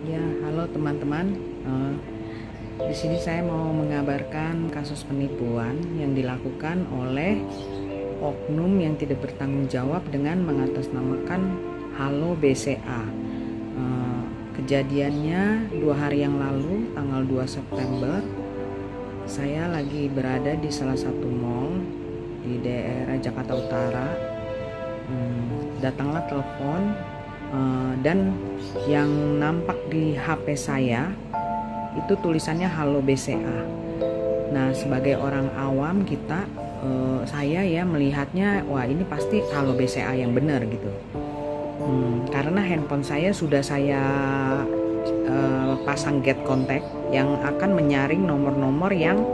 Ya, halo teman-teman. Di sini saya mau mengabarkan kasus penipuan yang dilakukan oleh oknum yang tidak bertanggung jawab dengan mengatasnamakan Halo BCA. Kejadiannya 2 hari yang lalu, tanggal 2 September. Saya lagi berada di salah satu mall di daerah Jakarta Utara. Datanglah telepon. Dan yang nampak di HP saya itu tulisannya Halo BCA. Nah, sebagai orang awam saya ya melihatnya, wah ini pasti Halo BCA yang benar gitu. Karena handphone saya sudah saya pasang get contact yang akan menyaring nomor-nomor yang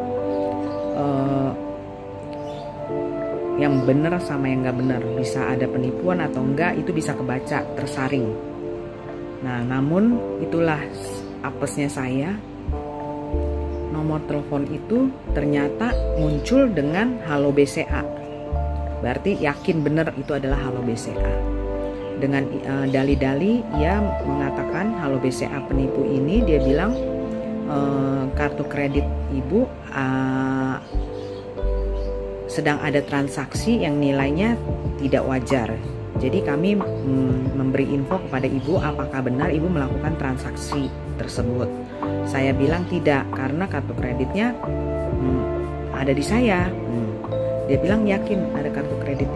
benar sama yang nggak benar, bisa ada penipuan atau enggak, itu bisa kebaca, tersaring. Nah, namun itulah apesnya saya, nomor telepon itu ternyata muncul dengan Halo BCA. Berarti yakin benar itu adalah Halo BCA. Dengan dalih-dalih ia mengatakan Halo BCA penipu ini, dia bilang kartu kredit ibu sedang ada transaksi yang nilainya tidak wajar. Jadi kami memberi info kepada ibu apakah benar ibu melakukan transaksi tersebut. Saya bilang tidak, karena kartu kreditnya ada di saya. Dia bilang yakin ada kartu kredit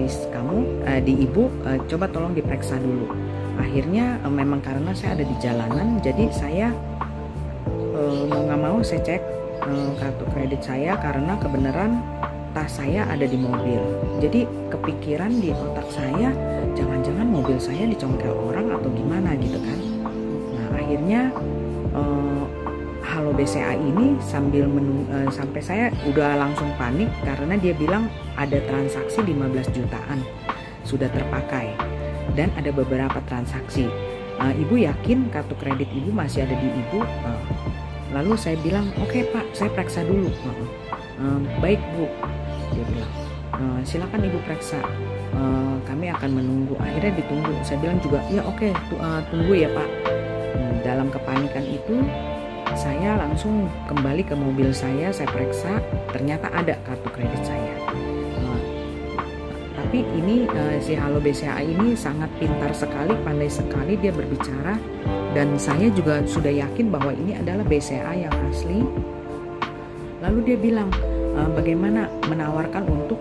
di ibu, coba tolong diperiksa dulu. Akhirnya memang karena saya ada di jalanan, jadi saya mau nggak mau saya cek kartu kredit saya, karena kebenaran tas saya ada di mobil. Jadi kepikiran di otak saya, jangan-jangan mobil saya dicongkel orang atau gimana gitu kan. Nah, akhirnya Halo BCA ini sampai saya udah langsung panik, karena dia bilang ada transaksi 15 jutaan sudah terpakai dan ada beberapa transaksi. Ibu yakin kartu kredit ibu masih ada di ibu? Lalu saya bilang, oke Pak, saya periksa dulu. Baik Bu, dia bilang, silakan ibu periksa, kami akan menunggu. Akhirnya ditunggu. Saya bilang juga, ya oke, tunggu ya Pak. Dalam kepanikan itu saya langsung kembali ke mobil saya periksa, ternyata ada kartu kredit saya. Tapi ini si Halo BCA ini sangat pintar sekali, pandai sekali dia berbicara, dan saya juga sudah yakin bahwa ini adalah BCA yang asli. Lalu dia bilang bagaimana menawarkan untuk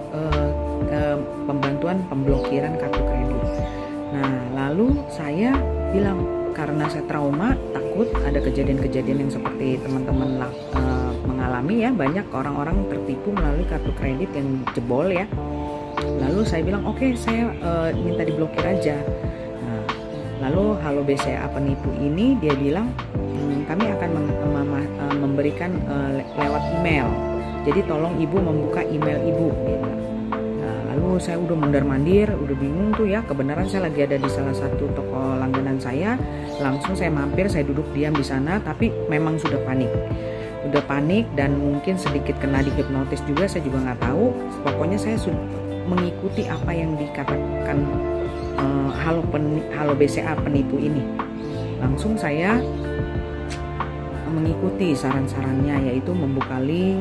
pembantuan pemblokiran kartu kredit. Nah, lalu saya bilang, karena saya trauma, takut ada kejadian-kejadian yang seperti teman-teman mengalami ya, banyak orang-orang tertipu melalui kartu kredit yang jebol ya. Lalu saya bilang, oke, saya minta diblokir aja. Nah, lalu Halo BCA penipu ini dia bilang, kami akan memberikan lewat email. Jadi tolong ibu membuka email ibu. Nah, lalu saya udah mondar-mandir, udah bingung tuh ya. Kebenaran saya lagi ada di salah satu toko langganan saya. Langsung saya mampir, saya duduk diam di sana. Tapi memang sudah panik. Udah panik dan mungkin sedikit kena dihipnotis juga. Saya juga nggak tahu. Pokoknya saya sudah mengikuti apa yang dikatakan Halo BCA penipu ini. Langsung saya mengikuti saran-sarannya, yaitu membuka link,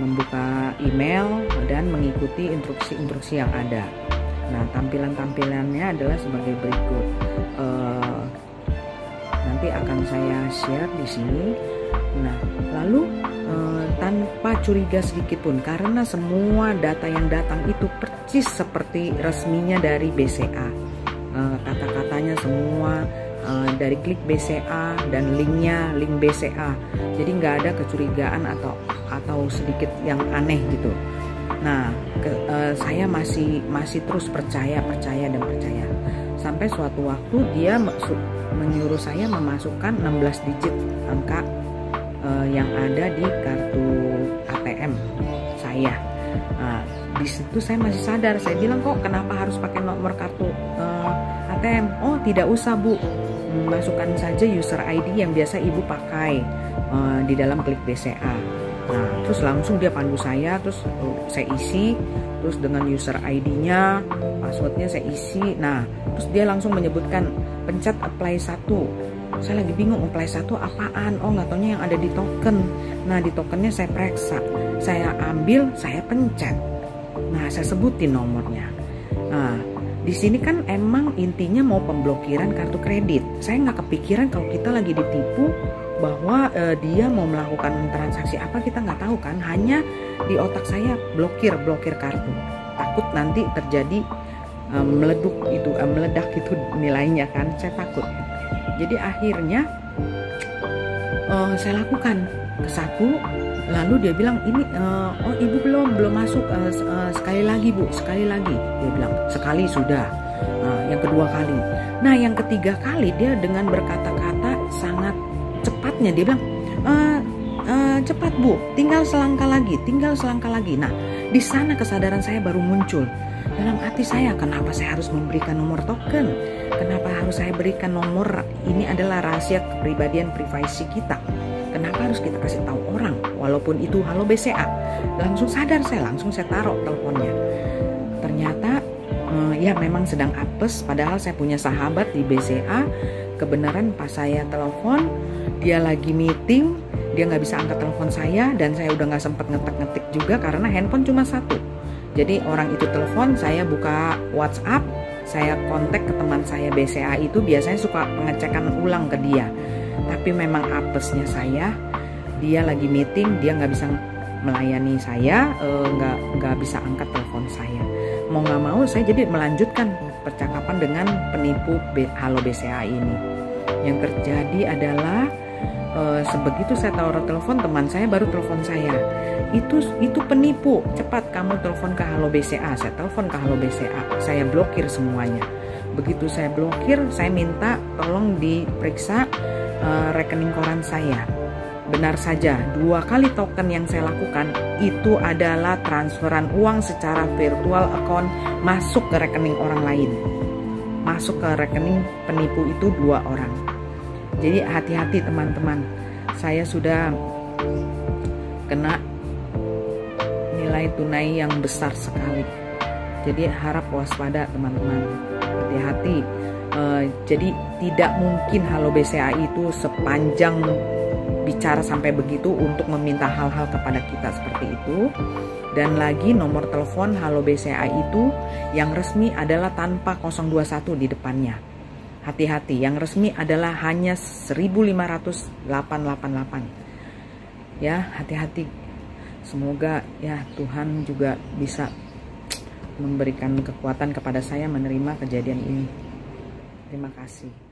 membuka email, dan mengikuti instruksi-instruksi yang ada. Nah, tampilannya adalah sebagai berikut. Nanti akan saya share di sini. Nah, lalu tanpa curiga sedikit pun, karena semua data yang datang itu persis seperti resminya dari BCA. Kata-katanya semua dari klik BCA dan link BCA. Jadi nggak ada kecurigaan atau sedikit yang aneh gitu. Nah, saya masih terus percaya. Sampai suatu waktu dia menyuruh saya memasukkan 16 digit angka yang ada di kartu ATM saya. Nah, di situ saya masih sadar. Saya bilang, kok kenapa harus pakai nomor kartu ATM? Oh, tidak usah Bu, masukkan saja user ID yang biasa ibu pakai di dalam klik BCA. Nah, terus langsung dia pandu saya, terus saya isi, terus dengan user ID-nya, passwordnya saya isi. Nah, terus dia langsung menyebutkan pencet apply 1, Saya lagi bingung apply 1 apaan. Oh, nggak taunya yang ada di token. Nah, di tokennya saya periksa, saya ambil, saya pencet. Nah, saya sebutin nomornya. Nah, di sini kan emang intinya mau pemblokiran kartu kredit. Saya nggak kepikiran kalau kita lagi ditipu, bahwa dia mau melakukan transaksi apa kita nggak tahu kan. Hanya di otak saya blokir kartu. Takut nanti terjadi meledak itu nilainya kan. Saya takut. Jadi akhirnya saya lakukan ke 1, lalu dia bilang ini oh ibu belum masuk, sekali lagi bu, sekali lagi. Dia bilang sekali sudah, yang kedua kali. Nah yang ketiga kali dia dengan berkata-kata sangat cepatnya dia bilang cepat bu, tinggal selangkah lagi. Nah di sana kesadaran saya baru muncul. Dalam hati saya, kenapa saya harus memberikan nomor token? Kenapa harus saya berikan nomor? Ini adalah rahasia kepribadian privasi kita. Kenapa harus kita kasih tahu orang? Walaupun itu halo BCA. Langsung sadar saya, langsung saya taruh teleponnya. Ternyata ya memang sedang apes. Padahal saya punya sahabat di BCA. Kebenaran pas saya telepon, dia lagi meeting. Dia nggak bisa angkat telepon saya. Dan saya udah nggak sempat ngetik-ngetik juga karena handphone cuma 1. Jadi orang itu telepon, saya buka WhatsApp, saya kontak ke teman saya BCA itu, biasanya suka pengecekan ulang ke dia. Tapi memang apesnya saya, dia lagi meeting, dia nggak bisa melayani saya, nggak bisa angkat telepon saya. Mau nggak mau saya jadi melanjutkan percakapan dengan penipu halo BCA ini. Yang terjadi adalah sebegitu saya taruh telepon, teman saya baru telepon saya. Itu penipu, cepat kamu telepon ke halo BCA. Saya telepon ke halo BCA, saya blokir semuanya. Begitu saya blokir, saya minta tolong diperiksa rekening koran saya. Benar saja, 2 kali token yang saya lakukan itu adalah transferan uang secara virtual account masuk ke rekening orang lain. Masuk ke rekening penipu itu 2 orang. Jadi hati-hati teman-teman, saya sudah kena nilai tunai yang besar sekali. Jadi harap waspada teman-teman, hati-hati. Jadi tidak mungkin halo BCA itu sepanjang bicara sampai begitu untuk meminta hal-hal kepada kita seperti itu. Dan lagi nomor telepon halo BCA itu yang resmi adalah tanpa 021 di depannya. Hati-hati, yang resmi adalah hanya 1.500.888. Ya, hati-hati. Semoga ya Tuhan juga bisa memberikan kekuatan kepada saya menerima kejadian ini. Terima kasih.